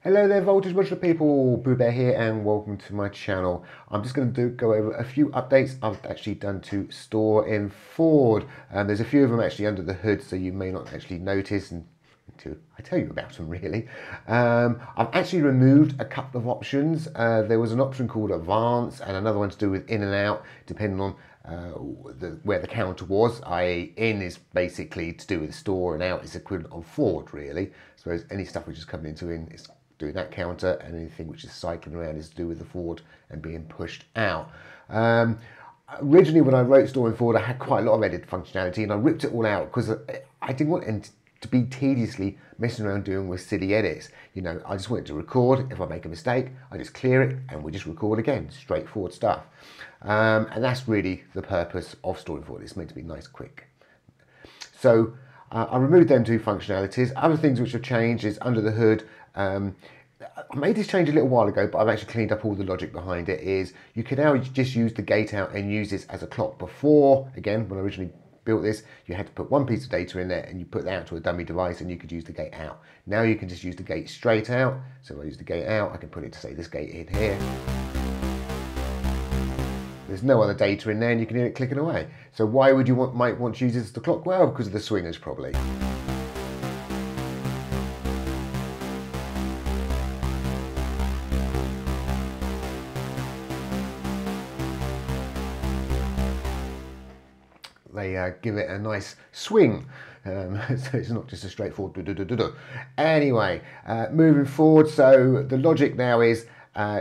Hello there, Voltage Modular people, PoohBear here and welcome to my channel. I'm just going to go over a few updates I've actually done to store in Ford. There's a few of them actually under the hood, so you may not actually notice until I tell you about them really. I've actually removed a couple of options. There was an option called Advance and another one to do with in and out, depending on where the counter was. I.e. in is basically to do with the store and out is equivalent on Ford really. I suppose any stuff which is coming into in is doing that counter, and anything which is cycling around is to do with the Ford and being pushed out. Originally when I wrote Store in Ford I had quite a lot of edit functionality and I ripped it all out because I didn't want it to be tediously messing around doing with silly edits. You know, I just wanted to record. If I make a mistake I just clear it and we just record again. Straightforward stuff. And that's really the purpose of Store in Ford. It's meant to be nice, quick. So I removed them two functionalities. Other things which have changed is under the hood. I made this change a little while ago, but I've actually cleaned up all the logic behind it. Is you can now just use the gate out and use this as a clock. Before, again, when I originally built this, you had to put one piece of data in there and you put that out to a dummy device and you could use the gate out. Now you can just use the gate straight out. So if I use the gate out, I can put it to say this gate in here. There's no other data in there and you can hear it clicking away. So why would you might want to use this as the clock? Well, because of the swingers probably. They give it a nice swing, so it's not just a straightforward do-do-do-do-do. Anyway, moving forward, so the logic now is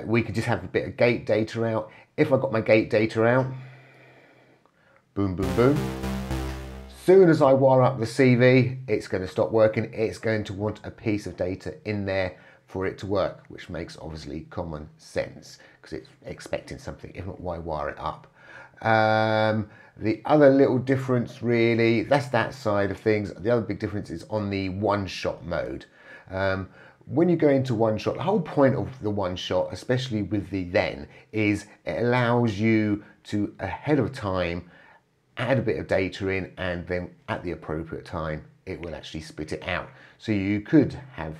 we could just have a bit of gate data out. If I got my gate data out, boom, boom, boom. Soon as I wire up the CV, it's going to stop working. It's going to want a piece of data in there for it to work, which makes obviously common sense because it's expecting something. If not, why wire it up? The other little difference really, that's that side of things. The other big difference is on the one-shot mode. When you go into one shot, the whole point of the one shot, especially with the then, is it allows you to ahead of time add a bit of data in and then at the appropriate time it will actually spit it out. So you could have,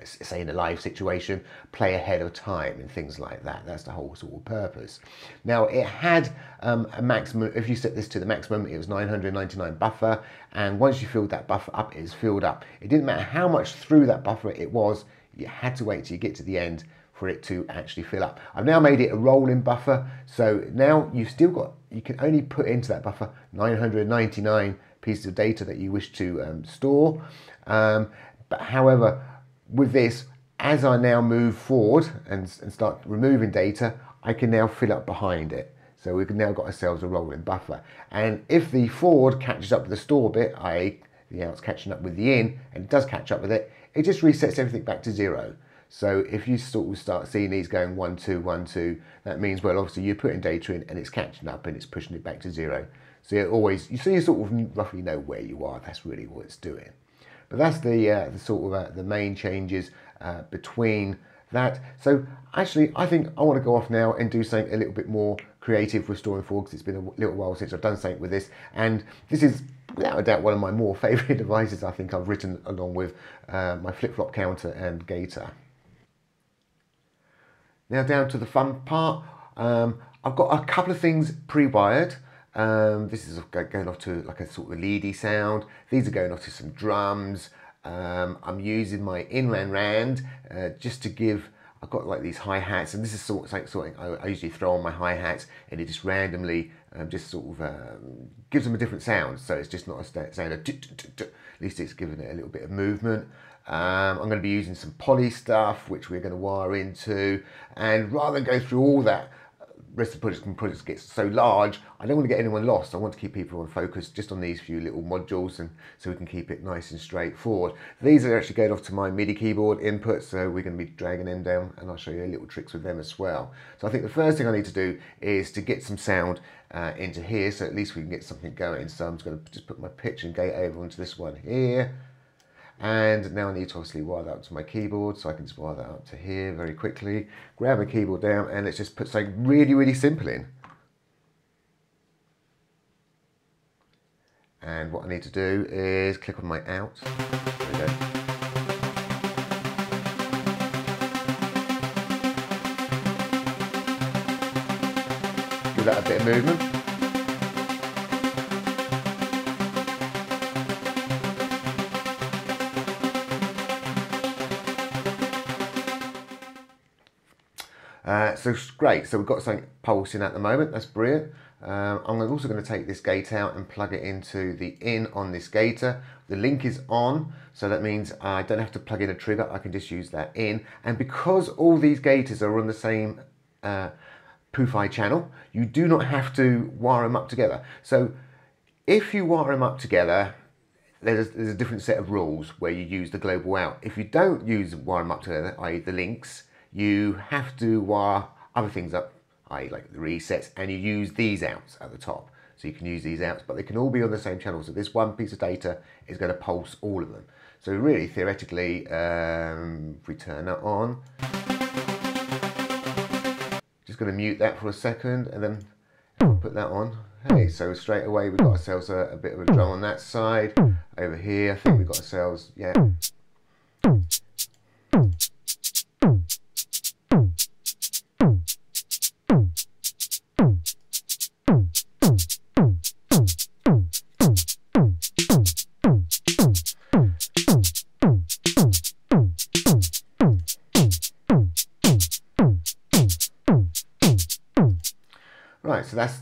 say in a live situation, play ahead of time and things like that. That's the whole sort of purpose. Now it had a maximum, if you set this to the maximum, it was 999 buffer, and once you filled that buffer up, it is filled up. It didn't matter how much through that buffer it was, you had to wait till you get to the end for it to actually fill up. I've now made it a rolling buffer, so now you've still got, you can only put into that buffer 999 pieces of data that you wish to store. But however, with this, as I now move forward and start removing data, I can now fill up behind it. So we've now got ourselves a rolling buffer. And if the forward catches up with the store bit, i.e. the out's catching up with the in, and it does catch up with it, it just resets everything back to 0. So if you sort of start seeing these going 1, 2, 1, 2, that means, well, obviously you're putting data in and it's catching up and it's pushing it back to 0. So you sort of roughly know where you are. That's really what it's doing. But that's the sort of the main changes between that. So actually, I think I want to go off now and do something a little bit more creative with Store in Ford because it's been a little while since I've done something with this. And this is, without a doubt, one of my more favourite devices I think I've written, along with my flip-flop counter and gator. Now down to the fun part. I've got a couple of things pre-wired. This is going off to like a sort of leady sound. These are going off to some drums. I'm using my in-ran just to give, I've got like these hi-hats, and this is something I usually throw on my hi-hats, and it just randomly just sort of gives them a different sound. So it's just not a sound of at least it's giving it a little bit of movement. I'm going to be using some poly stuff, which we're going to wire into, and rather than go through all that, rest of the projects get so large, I don't want to get anyone lost. I want to keep people on focus just on these few little modules, and so we can keep it nice and straightforward. These are actually going off to my MIDI keyboard inputs, so we're going to be dragging them down, and I'll show you little tricks with them as well. So I think the first thing I need to do is to get some sound into here, so at least we can get something going. So I'm just going to just put my pitch and gate over onto this one here. And now I need to obviously wire that up to my keyboard, so I can just wire that up to here very quickly. Grab my keyboard down and let's just put something really, really simple in. And what I need to do is click on my out. There we go. bit of movement. So great, so we've got something pulsing at the moment, that's brilliant. I'm also going to take this gate out and plug it into the in on this gator. The link is on, so that means I don't have to plug in a trigger, I can just use that in. And because all these gators are on the same PoohBear channel, you do not have to wire them up together. So if you wire them up together, there's a different set of rules where you use the global out. If you don't wire them up together, i.e. the links, you have to wire other things up, i.e. like the resets, and you use these outs at the top. So you can use these outs, but they can all be on the same channel. So this one piece of data is going to pulse all of them. So really, theoretically, if we turn that on, just going to mute that for a second and then put that on. Hey, so straight away we've got ourselves a bit of a drum on that side. Over here, I think we've got ourselves, yeah. Right, so that's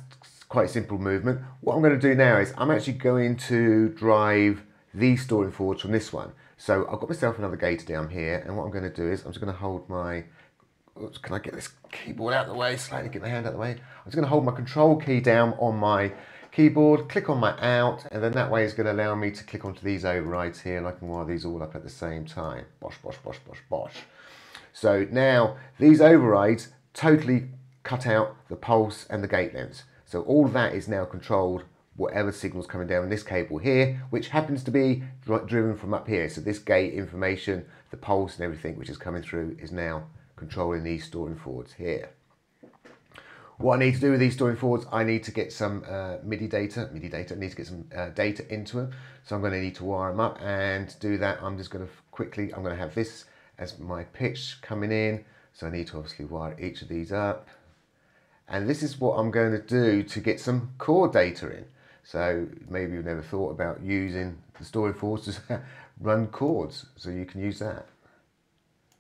quite a simple movement. What I'm going to do now is I'm actually going to drive these storing forwards from this one. So I've got myself another gator down here, and what I'm going to do is I'm just going to hold my, oops, can I get this keyboard out of the way, slightly get my hand out of the way. I'm just going to hold my control key down on my keyboard, click on my out, and then that way is going to allow me to click onto these overrides here, and I can wire these all up at the same time. Bosh, bosh, bosh, bosh, bosh. So now these overrides totally cut out the pulse and the gate lengths. So all of that is now controlled, whatever signal's coming down this cable here, which happens to be driven from up here. So this gate information, the pulse and everything which is coming through is now controlling these storing forwards here. What I need to do with these storing forwards, I need to get some MIDI data, I need to get some data into them. So I'm going to need to wire them up, and to do that I'm just going to quickly, I'm going to have this as my pitch coming in. So I need to obviously wire each of these up. And this is what I'm going to do to get some chord data in. So maybe you've never thought about using the storing forwards to run chords, so you can use that.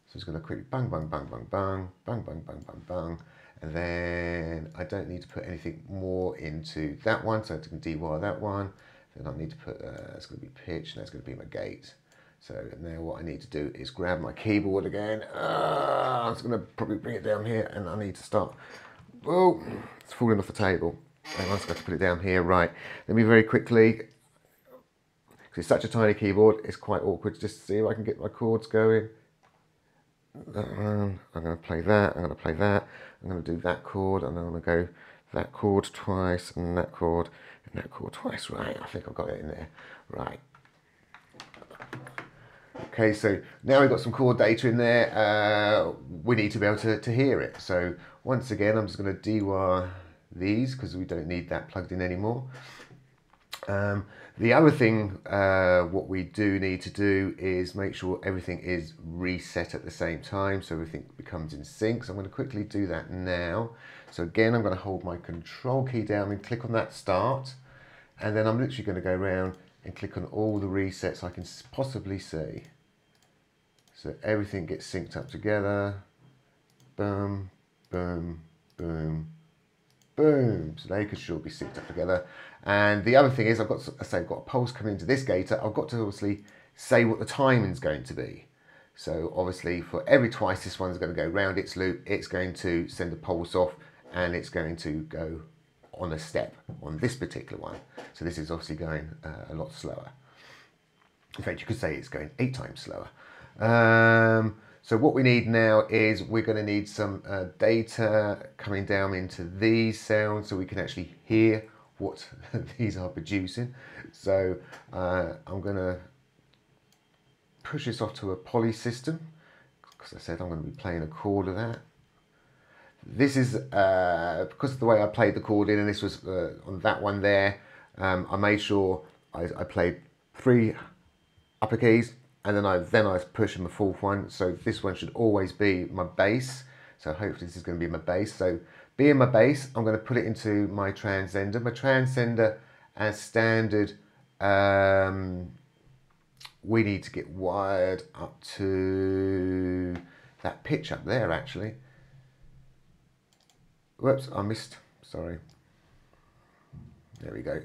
So it's going to quickly bang, bang, bang, bang, bang, bang, bang, bang, bang, bang. And then I don't need to put anything more into that one, so I can dewire that one. Then I need to put, it's going to be pitch, and that's going to be my gate. So now what I need to do is grab my keyboard again. I'm just going to probably bring it down here, and I need to start. Oh, it's falling off the table. And I'm just going to put it down here. Right, let me very quickly, because it's such a tiny keyboard, it's quite awkward to just see if I can get my chords going. I'm going to play that, I'm going to play that, I'm going to do that chord, and I'm going to go that chord twice, and that chord twice. Right, I think I've got it in there. Right. Okay, so now we've got some chord data in there, we need to be able to hear it. So once again, I'm just going to dewire these because we don't need that plugged in anymore. The other thing, what we do need to do is make sure everything is reset at the same time so everything becomes in sync. So I'm going to quickly do that now. So again, I'm going to hold my control key down and click on that start. And then I'm literally going to go around and click on all the resets I can possibly see. So everything gets synced up together. Boom, boom, boom, boom. So they could sure be synced up together. And the other thing is I've got a pulse coming into this gator. I've got to obviously say what the timing is going to be. So obviously for every twice this one's going to go round its loop, it's going to send a pulse off, and it's going to go on a step on this particular one. So this is obviously going a lot slower. In fact, you could say it's going 8 times slower. So what we need now is we're going to need some data coming down into these sounds so we can actually hear what these are producing. So I'm going to push this off to a poly system, because I said I'm going to be playing a chord of that. This is because of the way I played the chord in, and this was on that one there. I made sure I played 3 upper keys, and then I was pushing the 4th one. So this one should always be my bass. So hopefully this is going to be my bass. So Being my bass, I'm going to put it into my transcender. My transcender, as standard, we need to get wired up to that pitch up there, actually. Whoops, I missed, sorry. There we go.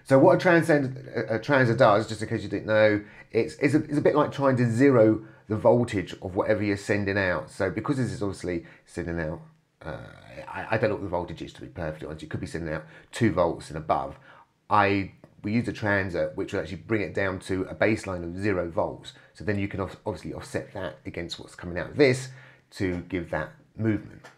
So what a transit does, just in case you didn't know, it's a bit like trying to zero the voltage of whatever you're sending out. So because this is obviously sending out, I don't know what the voltage is, to be perfectly honest. It could be sending out 2 volts and above. We use a transit which will actually bring it down to a baseline of 0 volts. So then you can obviously offset that against what's coming out of this to give that movement.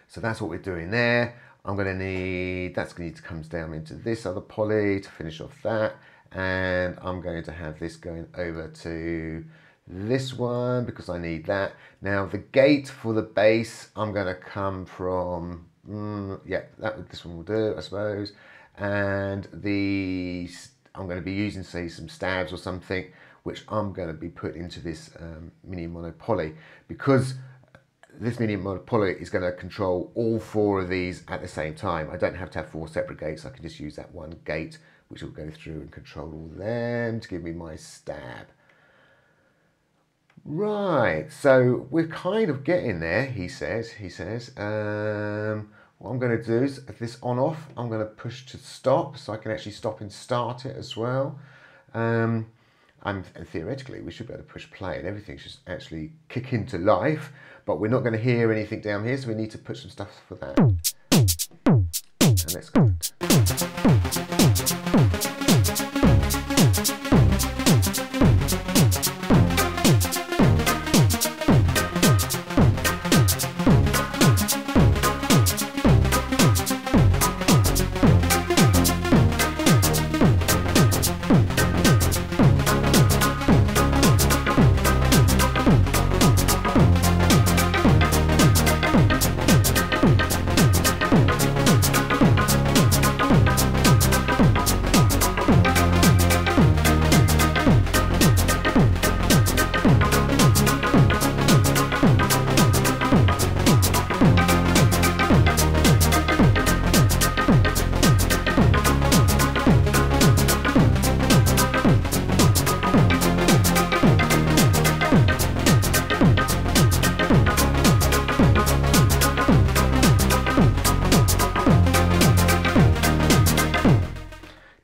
So that's what we're doing there. I'm going to need, that's going to need to come down into this other poly to finish off that. And I'm going to have this going over to this one because I need that. Now the gate for the bass, I'm going to come from, yeah, this one will do, I suppose. And I'm going to be using, say, some stabs or something, which I'm going to be put into this mini mono poly, because this mini mono poly is going to control all 4 of these at the same time. I don't have to have 4 separate gates. I can just use that one gate, which will go through and control all of them to give me my stab. Right, so we're kind of getting there, he says. What I'm going to do is, if this on off, I'm going to push to stop, so I can actually stop and start it as well. And theoretically, we should be able to push play and everything should actually kick into life, but we're not going to hear anything down here, so we need to put some stuff for that. And let's go.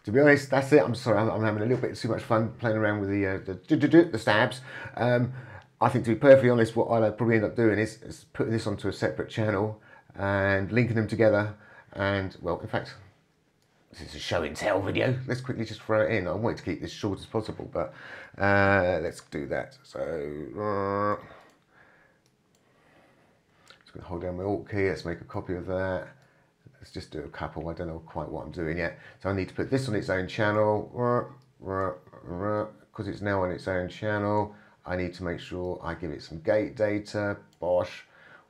To be honest, that's it. I'm sorry, I'm having a little bit too much fun playing around with the stabs. I think, to be perfectly honest, what I'll probably end up doing is putting this onto a separate channel and linking them together. And, well, in fact, this is a show and tell video. Let's quickly just throw it in. I want to keep this short as possible, but let's do that. So, just going to hold down my Alt key. Let's make a copy of that. Let's just do a couple. I don't know quite what I'm doing yet. So I need to put this on its own channel. Because it's now on its own channel, I need to make sure I give it some gate data. Bosh.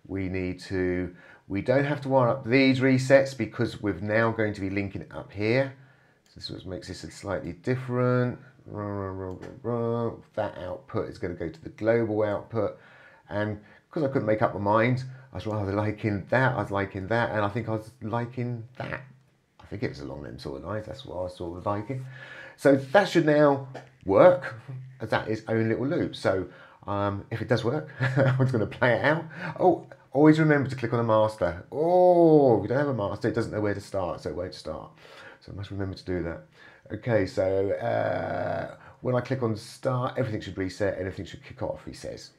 We don't have to wire up these resets because we're now going to be linking it up here. So this is what makes this slightly different. That output is going to go to the global output. And because I couldn't make up my mind, I was rather liking that, and I think I was liking that. I think it was along them sort of lines, that's what I was sort of liking. So that should now work, as that is own little loop. So if it does work, I'm just going to play it out. Oh, always remember to click on the master. Oh, if you don't have a master, it doesn't know where to start, so it won't start. So I must remember to do that. Okay, so when I click on start, everything should reset, and everything should kick off, he says.